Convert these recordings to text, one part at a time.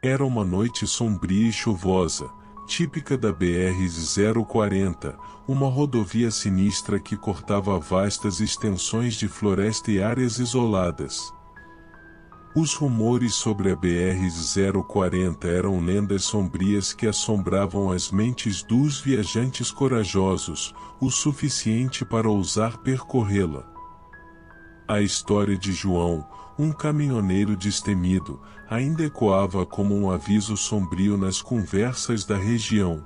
Era uma noite sombria e chuvosa, típica da BR-040, uma rodovia sinistra que cortava vastas extensões de floresta e áreas isoladas. Os rumores sobre a BR-040 eram lendas sombrias que assombravam as mentes dos viajantes corajosos, o suficiente para ousar percorrê-la. A história de João, um caminhoneiro destemido, ainda ecoava como um aviso sombrio nas conversas da região.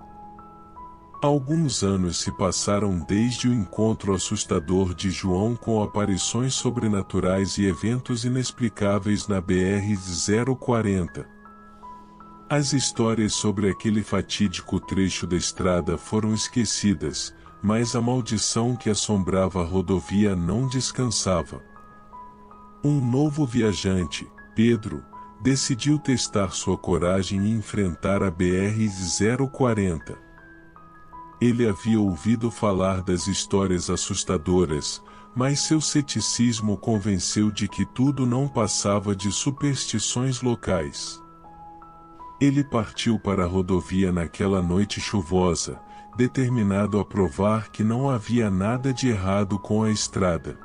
Alguns anos se passaram desde o encontro assustador de João com aparições sobrenaturais e eventos inexplicáveis na BR-040. As histórias sobre aquele fatídico trecho da estrada foram esquecidas, mas a maldição que assombrava a rodovia não descansava. Um novo viajante, Pedro, decidiu testar sua coragem e enfrentar a BR-040. Ele havia ouvido falar das histórias assustadoras, mas seu ceticismo o convenceu de que tudo não passava de superstições locais. Ele partiu para a rodovia naquela noite chuvosa, determinado a provar que não havia nada de errado com a estrada.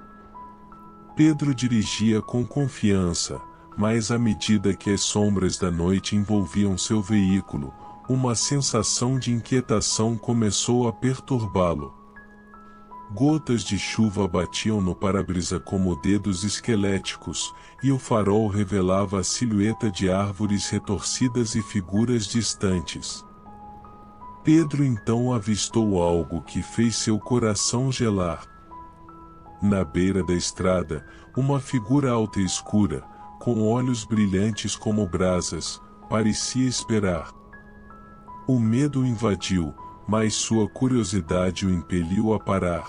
Pedro dirigia com confiança, mas à medida que as sombras da noite envolviam seu veículo, uma sensação de inquietação começou a perturbá-lo. Gotas de chuva batiam no para-brisa como dedos esqueléticos, e o farol revelava a silhueta de árvores retorcidas e figuras distantes. Pedro então avistou algo que fez seu coração gelar. Na beira da estrada, uma figura alta e escura, com olhos brilhantes como brasas, parecia esperar. O medo o invadiu, mas sua curiosidade o impeliu a parar.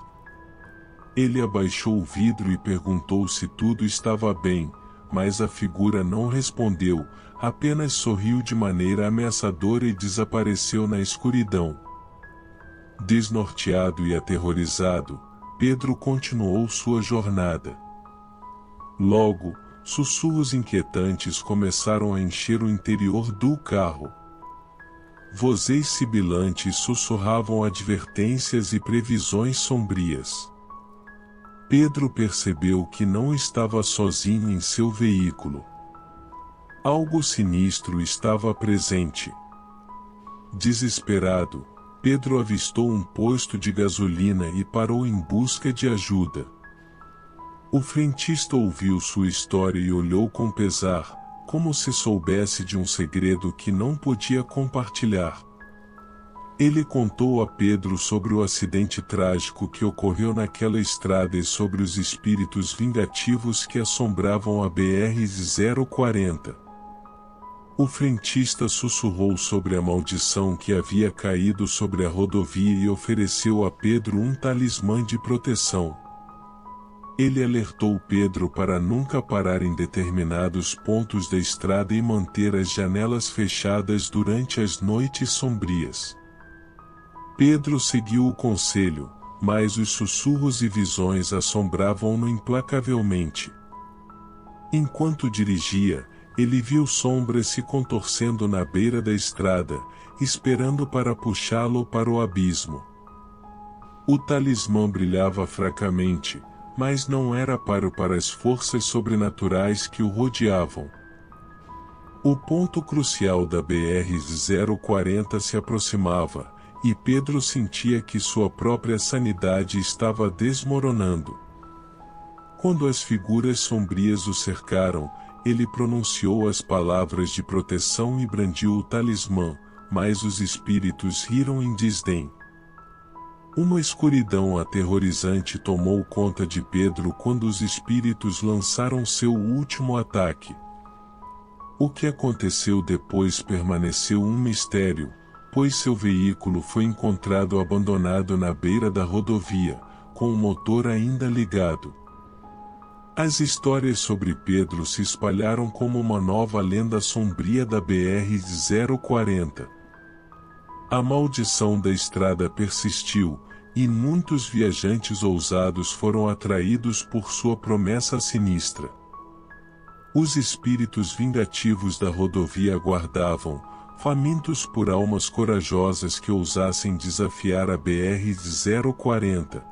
Ele abaixou o vidro e perguntou se tudo estava bem, mas a figura não respondeu, apenas sorriu de maneira ameaçadora e desapareceu na escuridão. Desnorteado e aterrorizado, Pedro continuou sua jornada. Logo, sussurros inquietantes começaram a encher o interior do carro. Vozes sibilantes sussurravam advertências e previsões sombrias. Pedro percebeu que não estava sozinho em seu veículo. Algo sinistro estava presente. Desesperado, Pedro avistou um posto de gasolina e parou em busca de ajuda. O frentista ouviu sua história e olhou com pesar, como se soubesse de um segredo que não podia compartilhar. Ele contou a Pedro sobre o acidente trágico que ocorreu naquela estrada e sobre os espíritos vingativos que assombravam a BR-040. O frentista sussurrou sobre a maldição que havia caído sobre a rodovia e ofereceu a Pedro um talismã de proteção. Ele alertou Pedro para nunca parar em determinados pontos da estrada e manter as janelas fechadas durante as noites sombrias. Pedro seguiu o conselho, mas os sussurros e visões assombravam-no implacavelmente. Enquanto dirigia, ele viu sombras se contorcendo na beira da estrada, esperando para puxá-lo para o abismo. O talismã brilhava fracamente, mas não era páreo para as forças sobrenaturais que o rodeavam. O ponto crucial da BR-040 se aproximava, e Pedro sentia que sua própria sanidade estava desmoronando. Quando as figuras sombrias o cercaram, ele pronunciou as palavras de proteção e brandiu o talismã, mas os espíritos riram em desdém. Uma escuridão aterrorizante tomou conta de Pedro quando os espíritos lançaram seu último ataque. O que aconteceu depois permaneceu um mistério, pois seu veículo foi encontrado abandonado na beira da rodovia, com o motor ainda ligado. As histórias sobre Pedro se espalharam como uma nova lenda sombria da BR-040. A maldição da estrada persistiu, e muitos viajantes ousados foram atraídos por sua promessa sinistra. Os espíritos vingativos da rodovia aguardavam, famintos por almas corajosas que ousassem desafiar a BR-040.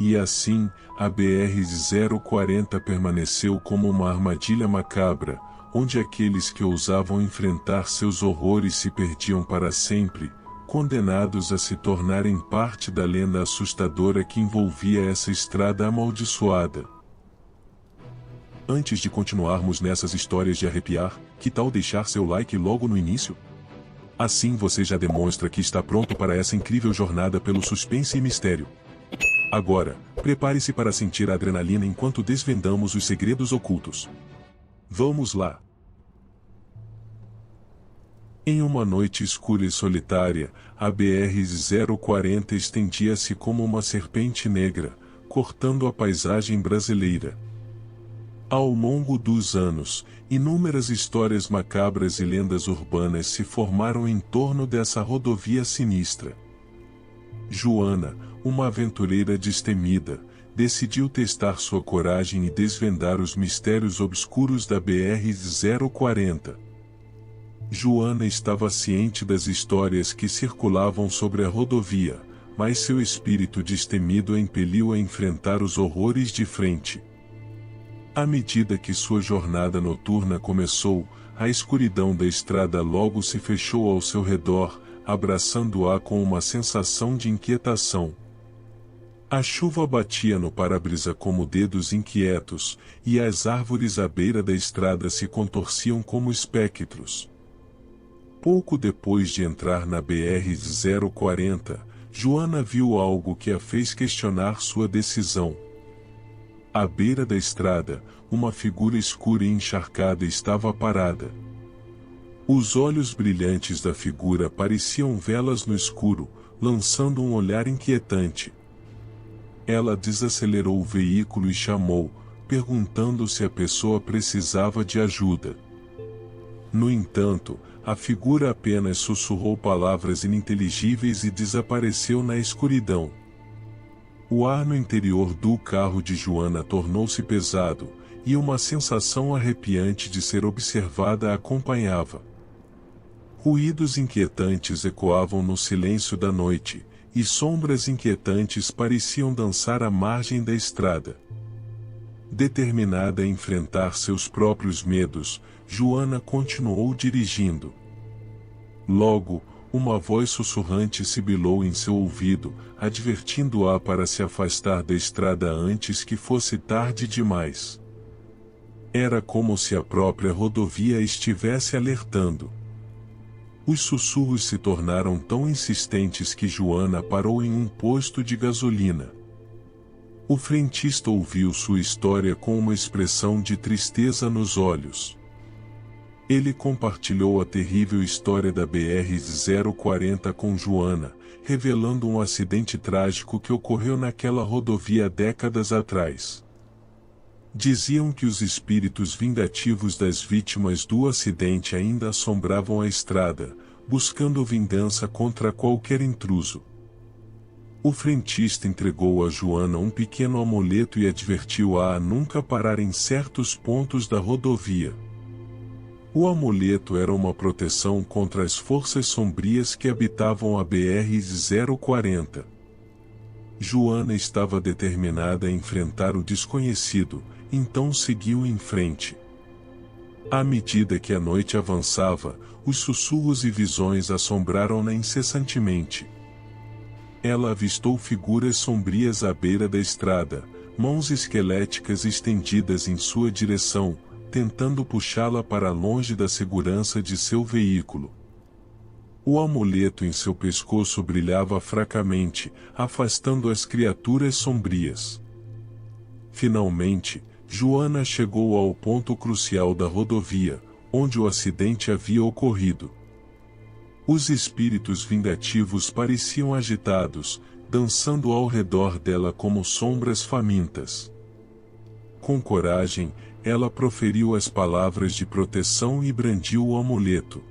E assim, a BR-040 permaneceu como uma armadilha macabra, onde aqueles que ousavam enfrentar seus horrores se perdiam para sempre, condenados a se tornarem parte da lenda assustadora que envolvia essa estrada amaldiçoada. Antes de continuarmos nessas histórias de arrepiar, que tal deixar seu like logo no início? Assim você já demonstra que está pronto para essa incrível jornada pelo suspense e mistério. Agora, prepare-se para sentir a adrenalina enquanto desvendamos os segredos ocultos. Vamos lá! Em uma noite escura e solitária, a BR-040 estendia-se como uma serpente negra, cortando a paisagem brasileira. Ao longo dos anos, inúmeras histórias macabras e lendas urbanas se formaram em torno dessa rodovia sinistra. Joana, uma aventureira destemida, decidiu testar sua coragem e desvendar os mistérios obscuros da BR-040. Joana estava ciente das histórias que circulavam sobre a rodovia, mas seu espírito destemido a impeliu a enfrentar os horrores de frente. À medida que sua jornada noturna começou, a escuridão da estrada logo se fechou ao seu redor, abraçando-a com uma sensação de inquietação. A chuva batia no para-brisa como dedos inquietos, e as árvores à beira da estrada se contorciam como espectros. Pouco depois de entrar na BR-040, Joana viu algo que a fez questionar sua decisão. À beira da estrada, uma figura escura e encharcada estava parada. Os olhos brilhantes da figura pareciam velas no escuro, lançando um olhar inquietante. Ela desacelerou o veículo e chamou, perguntando se a pessoa precisava de ajuda. No entanto, a figura apenas sussurrou palavras ininteligíveis e desapareceu na escuridão. O ar no interior do carro de Joana tornou-se pesado, e uma sensação arrepiante de ser observada a acompanhava. Ruídos inquietantes ecoavam no silêncio da noite, e sombras inquietantes pareciam dançar à margem da estrada. Determinada a enfrentar seus próprios medos, Joana continuou dirigindo. Logo, uma voz sussurrante sibilou em seu ouvido, advertindo-a para se afastar da estrada antes que fosse tarde demais. Era como se a própria rodovia estivesse alertando. Os sussurros se tornaram tão insistentes que Joana parou em um posto de gasolina. O frentista ouviu sua história com uma expressão de tristeza nos olhos. Ele compartilhou a terrível história da BR-040 com Joana, revelando um acidente trágico que ocorreu naquela rodovia décadas atrás. Diziam que os espíritos vingativos das vítimas do acidente ainda assombravam a estrada, buscando vingança contra qualquer intruso. O frentista entregou a Joana um pequeno amuleto e advertiu-a a nunca parar em certos pontos da rodovia. O amuleto era uma proteção contra as forças sombrias que habitavam a BR-040. Joana estava determinada a enfrentar o desconhecido, então seguiu em frente. À medida que a noite avançava, os sussurros e visões assombraram-na incessantemente. Ela avistou figuras sombrias à beira da estrada, mãos esqueléticas estendidas em sua direção, tentando puxá-la para longe da segurança de seu veículo. O amuleto em seu pescoço brilhava fracamente, afastando as criaturas sombrias. Finalmente, Joana chegou ao ponto crucial da rodovia, onde o acidente havia ocorrido. Os espíritos vingativos pareciam agitados, dançando ao redor dela como sombras famintas. Com coragem, ela proferiu as palavras de proteção e brandiu o amuleto.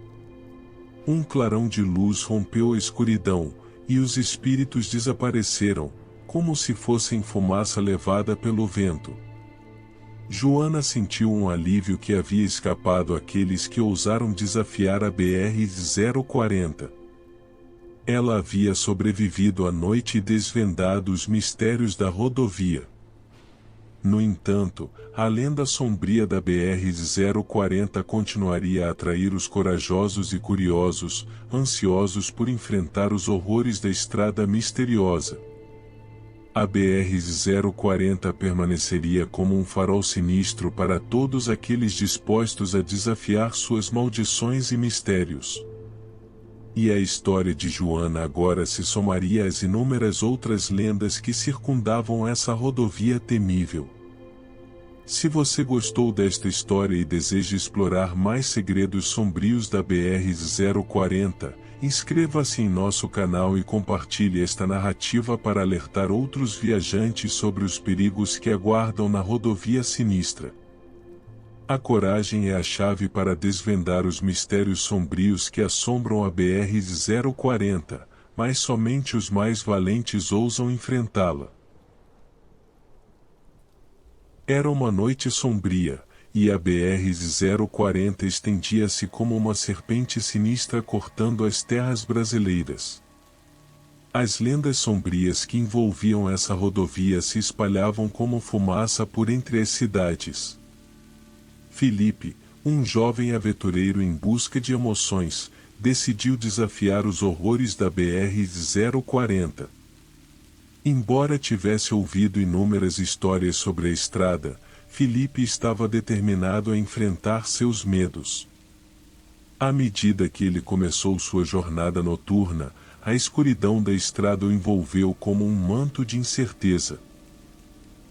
Um clarão de luz rompeu a escuridão, e os espíritos desapareceram, como se fossem fumaça levada pelo vento. Joana sentiu um alívio que havia escapado àqueles que ousaram desafiar a BR-040. Ela havia sobrevivido à noite e desvendado os mistérios da rodovia. No entanto, a lenda sombria da BR-040 continuaria a atrair os corajosos e curiosos, ansiosos por enfrentar os horrores da estrada misteriosa. A BR-040 permaneceria como um farol sinistro para todos aqueles dispostos a desafiar suas maldições e mistérios. E a história de Joana agora se somaria às inúmeras outras lendas que circundavam essa rodovia temível. Se você gostou desta história e deseja explorar mais segredos sombrios da BR-040, inscreva-se em nosso canal e compartilhe esta narrativa para alertar outros viajantes sobre os perigos que aguardam na rodovia sinistra. A coragem é a chave para desvendar os mistérios sombrios que assombram a BR-040, mas somente os mais valentes ousam enfrentá-la. Era uma noite sombria, e a BR-040 estendia-se como uma serpente sinistra cortando as terras brasileiras. As lendas sombrias que envolviam essa rodovia se espalhavam como fumaça por entre as cidades. Felipe, um jovem aventureiro em busca de emoções, decidiu desafiar os horrores da BR-040. Embora tivesse ouvido inúmeras histórias sobre a estrada, Felipe estava determinado a enfrentar seus medos. À medida que ele começou sua jornada noturna, a escuridão da estrada o envolveu como um manto de incerteza.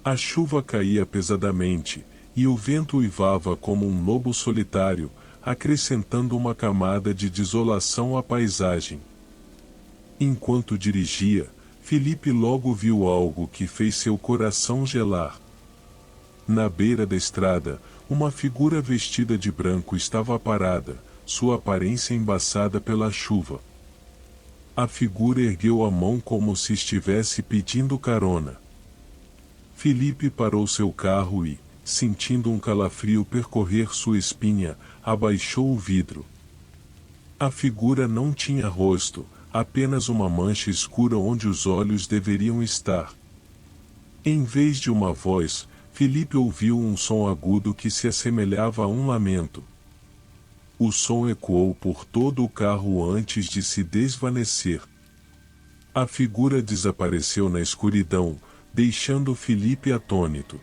A chuva caía pesadamente, e o vento uivava como um lobo solitário, acrescentando uma camada de desolação à paisagem. Enquanto dirigia, Felipe logo viu algo que fez seu coração gelar. Na beira da estrada, uma figura vestida de branco estava parada, sua aparência embaçada pela chuva. A figura ergueu a mão como se estivesse pedindo carona. Felipe parou seu carro e, sentindo um calafrio percorrer sua espinha, abaixou o vidro. A figura não tinha rosto, apenas uma mancha escura onde os olhos deveriam estar. Em vez de uma voz, Felipe ouviu um som agudo que se assemelhava a um lamento. O som ecoou por todo o carro antes de se desvanecer. A figura desapareceu na escuridão, deixando Felipe atônito.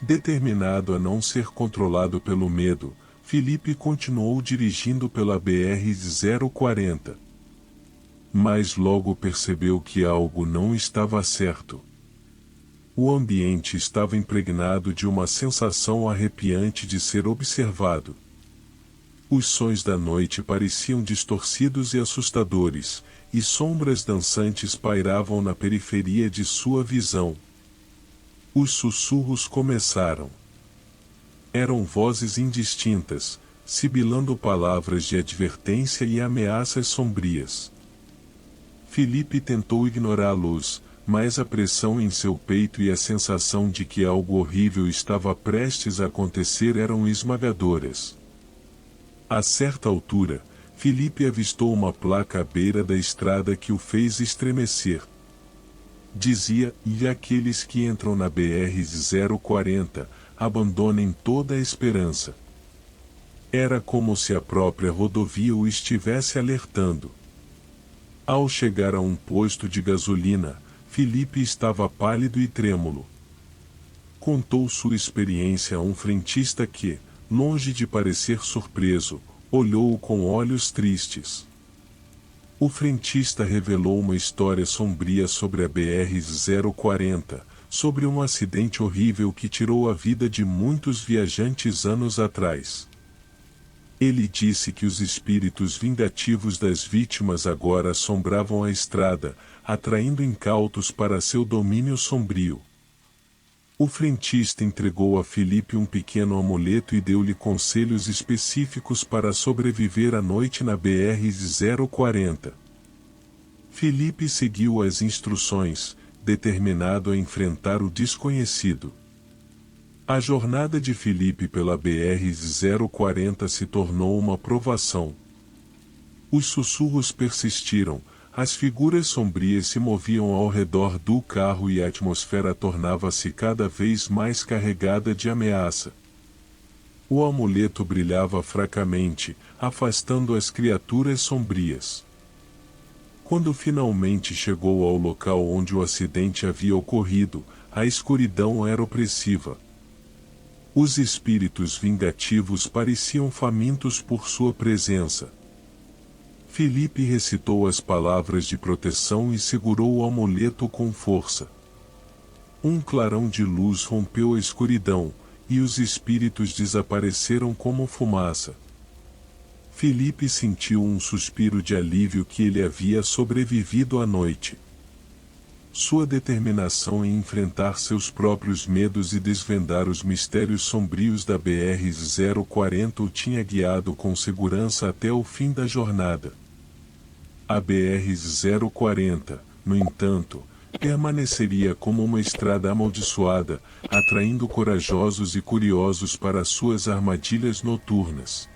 Determinado a não ser controlado pelo medo, Felipe continuou dirigindo pela BR-040. Mas logo percebeu que algo não estava certo. O ambiente estava impregnado de uma sensação arrepiante de ser observado. Os sons da noite pareciam distorcidos e assustadores, e sombras dançantes pairavam na periferia de sua visão. Os sussurros começaram. Eram vozes indistintas, sibilando palavras de advertência e ameaças sombrias. Felipe tentou ignorar a luz, mas a pressão em seu peito e a sensação de que algo horrível estava prestes a acontecer eram esmagadoras. A certa altura, Felipe avistou uma placa à beira da estrada que o fez estremecer. Dizia: "E aqueles que entram na BR-040, abandonem toda a esperança." Era como se a própria rodovia o estivesse alertando. Ao chegar a um posto de gasolina, Felipe estava pálido e trêmulo. Contou sua experiência a um frentista que, longe de parecer surpreso, olhou-o com olhos tristes. O frentista revelou uma história sombria sobre a BR-040, sobre um acidente horrível que tirou a vida de muitos viajantes anos atrás. Ele disse que os espíritos vingativos das vítimas agora assombravam a estrada, atraindo incautos para seu domínio sombrio. O frentista entregou a Felipe um pequeno amuleto e deu-lhe conselhos específicos para sobreviver à noite na BR-040. Felipe seguiu as instruções, determinado a enfrentar o desconhecido. A jornada de Felipe pela BR-040 se tornou uma provação. Os sussurros persistiram, as figuras sombrias se moviam ao redor do carro e a atmosfera tornava-se cada vez mais carregada de ameaça. O amuleto brilhava fracamente, afastando as criaturas sombrias. Quando finalmente chegou ao local onde o acidente havia ocorrido, a escuridão era opressiva. Os espíritos vingativos pareciam famintos por sua presença. Felipe recitou as palavras de proteção e segurou o amuleto com força. Um clarão de luz rompeu a escuridão, e os espíritos desapareceram como fumaça. Felipe sentiu um suspiro de alívio que ele havia sobrevivido à noite. Sua determinação em enfrentar seus próprios medos e desvendar os mistérios sombrios da BR-040 o tinha guiado com segurança até o fim da jornada. A BR-040, no entanto, permaneceria como uma estrada amaldiçoada, atraindo corajosos e curiosos para suas armadilhas noturnas.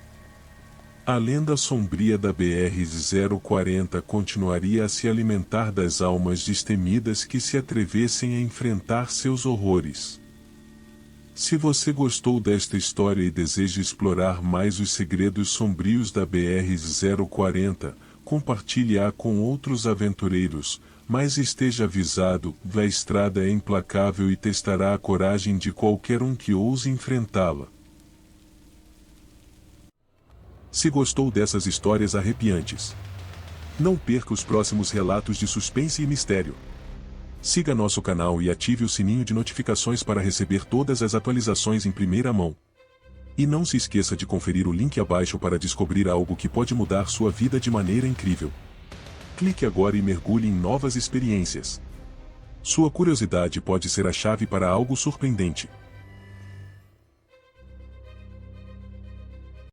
A lenda sombria da BR-040 continuaria a se alimentar das almas destemidas que se atrevessem a enfrentar seus horrores. Se você gostou desta história e deseja explorar mais os segredos sombrios da BR-040, compartilhe-a com outros aventureiros, mas esteja avisado, a estrada é implacável e testará a coragem de qualquer um que ouse enfrentá-la. Se gostou dessas histórias arrepiantes, não perca os próximos relatos de suspense e mistério. Siga nosso canal e ative o sininho de notificações para receber todas as atualizações em primeira mão. E não se esqueça de conferir o link abaixo para descobrir algo que pode mudar sua vida de maneira incrível. Clique agora e mergulhe em novas experiências. Sua curiosidade pode ser a chave para algo surpreendente.